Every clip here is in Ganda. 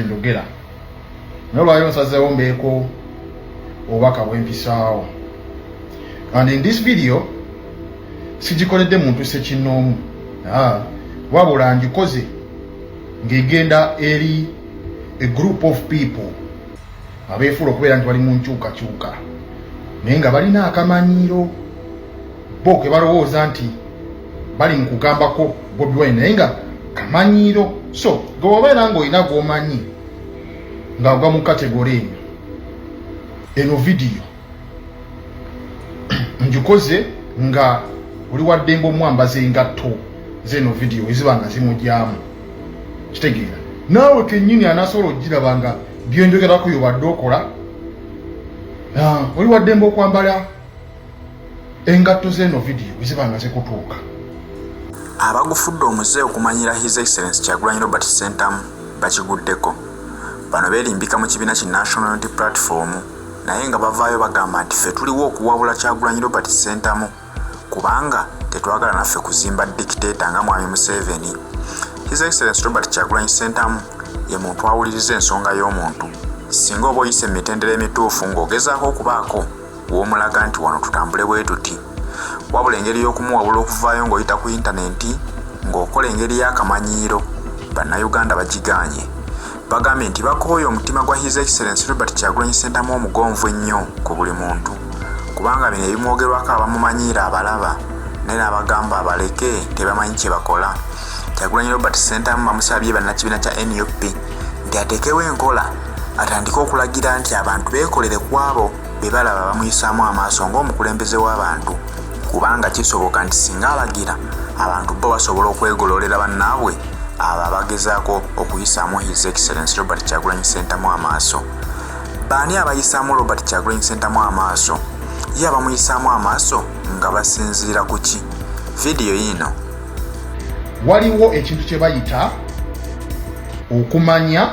ndogera nolwayo nsazeewo mbeeko obubaka bw'empisaawo. And in this video sigikoledde muntu sekinnoomu wabula ngikoze ng'egenda eri a group of people abeefuula okubeera nti bali mu nkyukakyuka naye nga balina akamanyiiro bo ke balowooza nti bali mu kugambako Bobi Wine naye nga kamanyiiro. So gweobeera ng'olina gw'omanyi ng'agwa mu kategori eno vidiyo ngikoze nga oli waddembe omwambaza engatto z'eno vidiyo eziba nga zimugyamu kitegeera naawe kennyini anaasobola ogiraba nga byenjogerako yobadde okola oli waddembe okwambala engatto z'eno vidiyo eziba nga zikutuuka. Abagufudde omuze okumanyira His Excellency Kyagulanyi Robert Ssentamu bakiguddeko. Bano beerimbika mu kibiina ki National Unity Platform naye nga bavaayo bagamba nti ffe tuliwo okuwabula Kyagulanyi Robert Ssentamu kubanga tetwagala naffe kuzimba dictator nga Mwami Museveni. His Excellency Robert Kyagulanyi Ssentamu ye muntu awuliriza ensonga y'omuntu singa oba oyise emitendera emituufu ng'ogezaako okubaako w'omulaga nti wano tutambule bwe tuti. Wabula engeri y'okumuwabula okuvaayo ng'oyita ku intaneti ng'okola engeri y'akamanyiiro bannayuganda bagiganye. Bagambye nti bakooye omutima gwa His Excellency Robert Kyagulanyi Ssentamu omugonvu ennyo ku buli muntu kubanga bino ebimwogerwako abamumanyiira abalaba naye n'abagamba abaleke tebamanyi kye bakola. Kyagulanyi Robert Ssentamu bamusabye bannakibiina kya NUP nti ateekewo enkola atandike okulagira nti abantu beekolere ku abo be balaba bamuyisaamu amaaso ng'omukulembeze w'abantu kubanga kisoboka nti singa alagira abantu bo basobola okwegololera bannaabwe abo abagezaako okuyisaamu His Excellency Robert Kyagulanyi Ssentamu amaaso. Baani abayisaamu Robert Kyagulanyi Ssentamu amaaso? Ye abamuyisaamu amaaso nga basinziira ku ki? Vidiyo yino waliwo ekintu kye bayita okumanya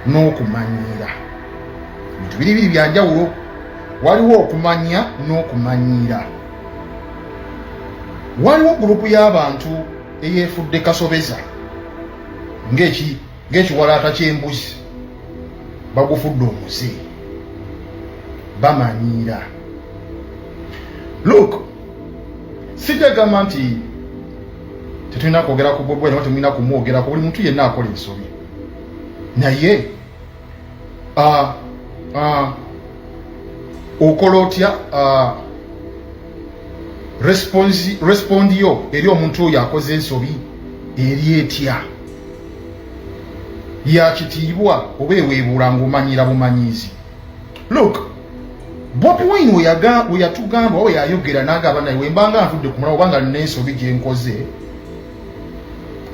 n'okumanyiira. Bintu biri bya njawulo. Waliwo okumanya n'okumanyiira. Waliwo gurupu y'abantu eyeefudde kasobeza ng'ekiwalaata ky'embuzi bagufudde omuze bamanyiira. Look, sijagamba nti tetulina kwogera ku Bobi Wine temulina kumwogerako, buli muntu yenna akola ensobi naye okola otya respondiyo eri omuntu oyo akoze ensobi eri etya yakitiibwa oba eweebuula ng'omanyira bumanyiizi. Look, Bobi Wine we yatugamba oba yayogera n'agamba naye wembanga nfudde ku mulawo obanga nina ensobi gye nkoze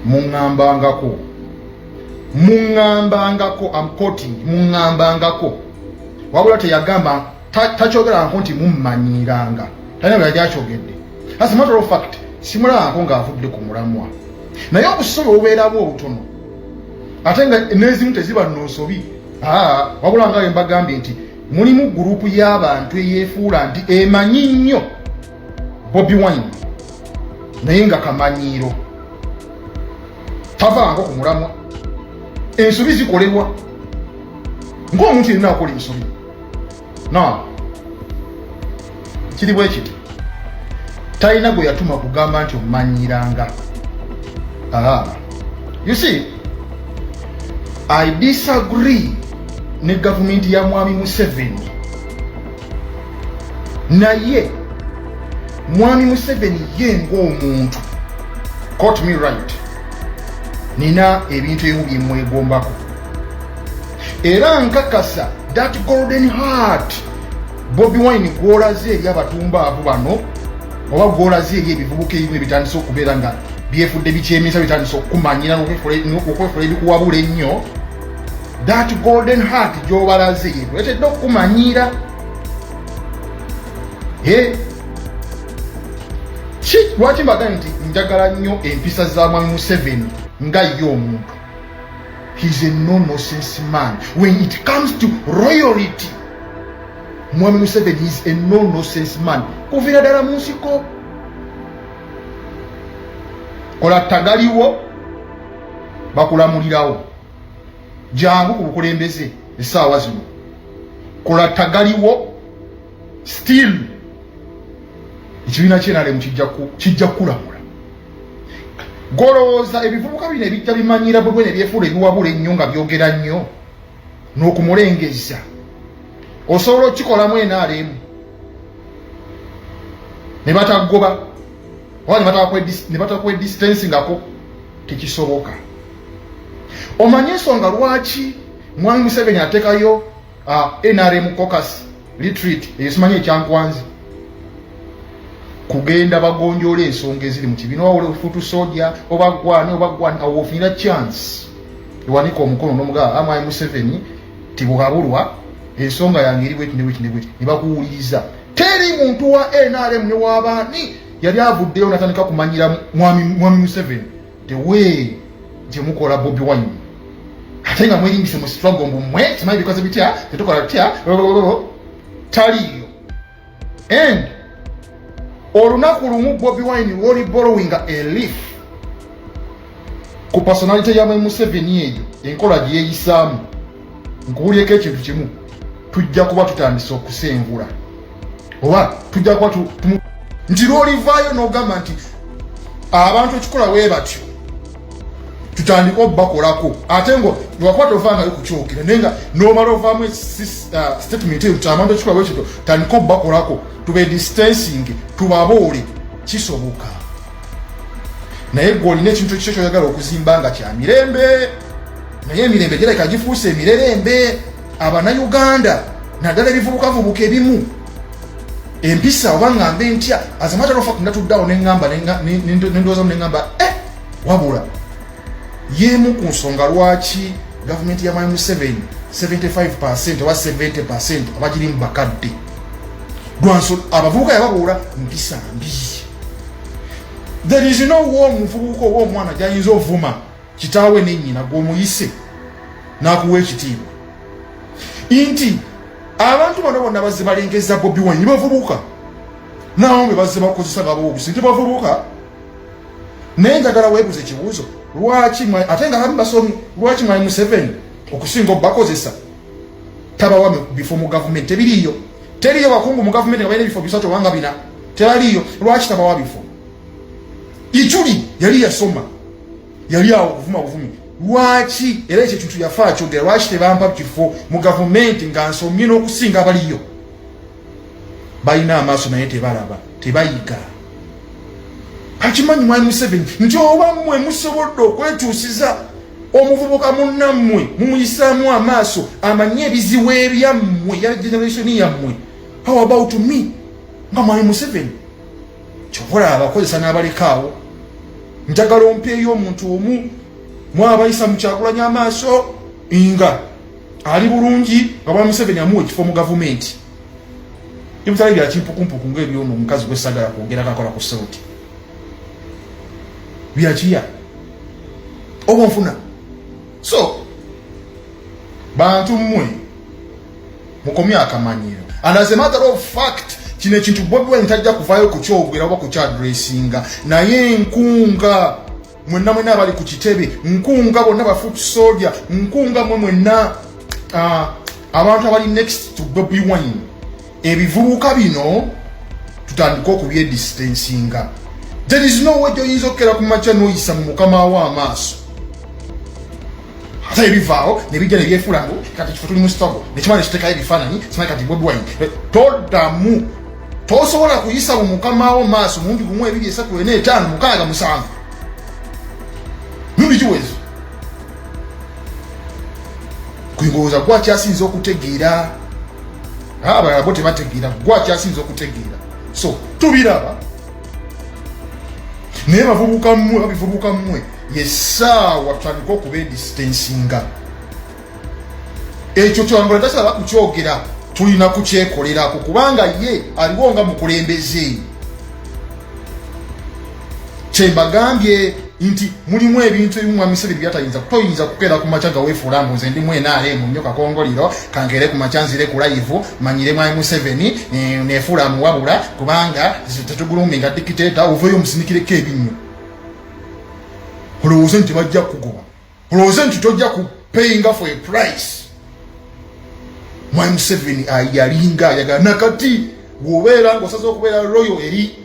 muŋŋambangako I'm quoting muŋŋambangako wabula teyagamba takyogera nti mummanyiranga talina bwe yali akyogedde. As a matter of fact simulabako ng'avudde ku mulamwa naye obusobe obubeeramu obutono ate nga n'ezimu teziba nno nsobi wabula nga mbagambye nti mulimu gurupu y'abantu eyeefuula nti emanyi nnyo Bobi Wine naye nga kamanyiiro tavaango ku mulamwa. Ensobi zikolebwa ng'omuntu yenna akola ensobi kiri bwe kiti talina gwe yatuma kugamba nti omumanyiranga. You see, I disagree ne gavumenti ya Mwami Museveni naye Mwami Museveni ye ng'omuntu, quote me right, nina ebintu ebimu bye mwegombako era nkakasa that golden heart Bobi Wine gw'olaze eri abatumba bano oba gw'olaze eri ebivubuka ebimu ebitandise okubeera nga byefudde bikyemisa bitandise okumanyira n'okwefuula ebikuwabula ennyo, that golden heart gy'obalaze yetwetedde okukumanyira. Lwaki mbagambye nti njagala nnyo empisa za Mwami Museveni nga ye omuntu. He's a no-nonsense man. When it comes to royalty, Mwami Museveni is a no-nonsense man. Kuviira ddala mu nsiko. Kola tagaliwo bakulamulirawo. jangu ku bukulembeze essaawa zino kola tagaliwo still ekibiina kyenale kijja kukulamula golowooza ebivubuka bino ebijja bimanyira bwe ne byefuula ebiwabula ennyo nga byogera nnyo n'okumulengeza osobola okikolamu enaaleemu ne batagoba oba ne batakwedistansingako tekisoboka. Omanye ensonga lwaki Mwami Museveni ateekayo NRM caucus retreat ekimanyi ekyankwanzi kugenda bagonjoola ensonga eziri mu kibiina wawula futu soja obagwane awo ofunira chance ewanika omukono n'omugaa Mwami Museveni tibukabulwa ensonga yange eri bweti ne bakuwuliriza. Teri muntu wa NRM ne w'abaani yali avuddeyo natandika kumanyira Mwami Museveni tewe gye mukola Bobi Wine ate nga mwerimbise mu struggle mmwe simanyi bikoze bitya tetukola tutya taliyo. And olunaku lumu Bobi Wine lwoli borrowing a leaf ku personality ya Mwami Museveni eyo enkola gye yeeyisaamu nkubulyeko ekintu kimu tujja kuba tutandise okusenvula oba tujja kuba nti lwolivaayo n'ogamba nti abantu ekikola bwe batyo tutandika obbakolako ate ngo lwakwata ovangayo kukyogera naye nga n'omala ovaamu statement eyo abantu ekikola bwe kityo tandika obbakolako tube distancing tubaboole kisoboka. Naye gwe olina ekintu ekikyo kyoyagala okuzimba nga kya mirembe naye emirembe gyereka gifuuse emirerembe Abanayuganda naddala ebivubukavubuka ebimu empisa oba ngambe ntya as a matter of fact natuddawo neŋŋamba nendowoozamu neŋŋamba wabula yeemu ku nsonga lwaki gavumenti ya Mwami Museveni 75% oba 70% abagiri mu bakadde lwanso abavubuka yababuula mpisa mbi. There is no war omuvubuka oba omwana gyayinza ovuma kitaawe nennyina gw'omuyise n'akuwa ekitiibwa nti abantu bano bonna bazze balengeza Bobi Wine bavubuka naawo be bazze bakozesa gaboobisi nti bavubuka naye njagala weebuze ekibuuzo lwaki ate nga bamu basomi lwaki Mwami Museveni okusinga obakozesa tabawa bifo mu gavumenti tebiriyo teriyo bakungu mu gavumenti nga balina ebifo bisatu obanga bina tebaliyo lwaki tabawa bifo Ichuli yali yasoma yali awo okuvuma buvumi lwaki era ekyo kintu yafa akyogera lwaki tebampa kifo mu gavumenti nga nsomye n'okusinga abaliyo balina amaaso naye tebalaba tebayiga. Akimanyi Mwami Museveni nti oba mmwe musobodde okwetuusiza omuvubuka munnammwe mumuyisaamu amaaso amanye ebizibu ebyammwe ya generation yammwe how about me nga Mwami Museveni kyobola abakozesa n'abalekaawo njagala ompeeyo omuntu omu mwabayisa mu Kyagulanyi amaaso nga ali bulungi nga Mwami Museveni amuwa ekifo mu gavumenti ebitali bya kimpukumpuku ng'ebyono omukazi gw'essagala kwogera kakola ku sauti byakiya oba nfuna. So bantu mmwe mukomye akamanyiro and as a matter of fact kino ekintu Bobi Wine tajja kuvaayo kukyogera oba kukyadressinga naye nkunga mwenna mwenna abali ku kitebe nkunga bonna bafoot soldier nkunga mwenna abantu abali next to Bobi Wine ebivubuka bino tutandika okubyedistancinga. There is no way gyoyinza okukera ku makya n'oyisa mu mukama wo amaaso ate ebivaawo ne bijja ne byefuula ngu kati kifo tuli mu struggle nekimala nekiteekayo ebifaananyi simanyi kati Bobi Wine toddamu tosobola kuyisa mu mukama wo maaso mulundi gumu 2 3 4 5 6 7 mulundi kiwezo kwingooza gwakyasinza okutegeera abalala bo tebategeera gwakyasinza okutegeera so tubiraba naye bavubuka mmwe babivubuka mmwe yessaawa tutandika okubedistancinga ekyo kyangula tasaba kukyogera tulina kukyekolerako kubanga ye aliwo nga mukulembeze kyembagambye nti mulimu ebintu ebimu Mwami Museveni byatayinza toyinza kukera ku maca nga weefuula mbu nze ndi mwenaaleemu nnyo kakongoliro kankere ku maca nzire ku live manyire Mwami Museveni neefuula muwabula kubanga tetuguluminga dikiteeta ovayo omusinikireko ebinnyo olowooze nti bajja kugoba olowooze nti tojja paying for a price. Mwai Museveni ayalinga yaga nakati wobeera ngosaza okubeera royal eri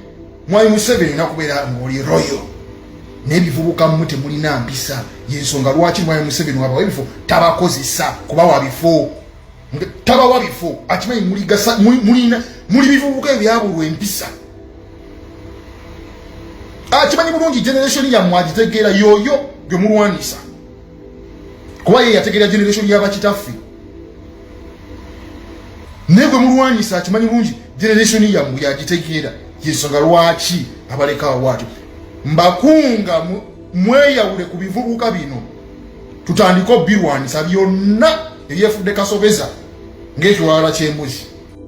Mwai Museveni nakubeera ngoli royal. Nebivubuka mute mulina mpisa yensonga lwaki Mwai Museveni waba ebifo tabakozesa kubawa bifo tabawa bifo akimanyi muligasa muli bivubuka ebyabulwa empisa akimanyi bulungi generation ya mwagitegeera yoyo gwe mulwanisa kuba ye yategeera generation y'abakitaffe negwe mulwanisa akimanyi bulungi generation ya mwagitegeera yensonga lwaki abaleka awatyo mbakunga mweyawule ku bivubuka bino tutandika obirwanisa byonna ebyefudde kasobeza ng'ekiwala ky'embuzi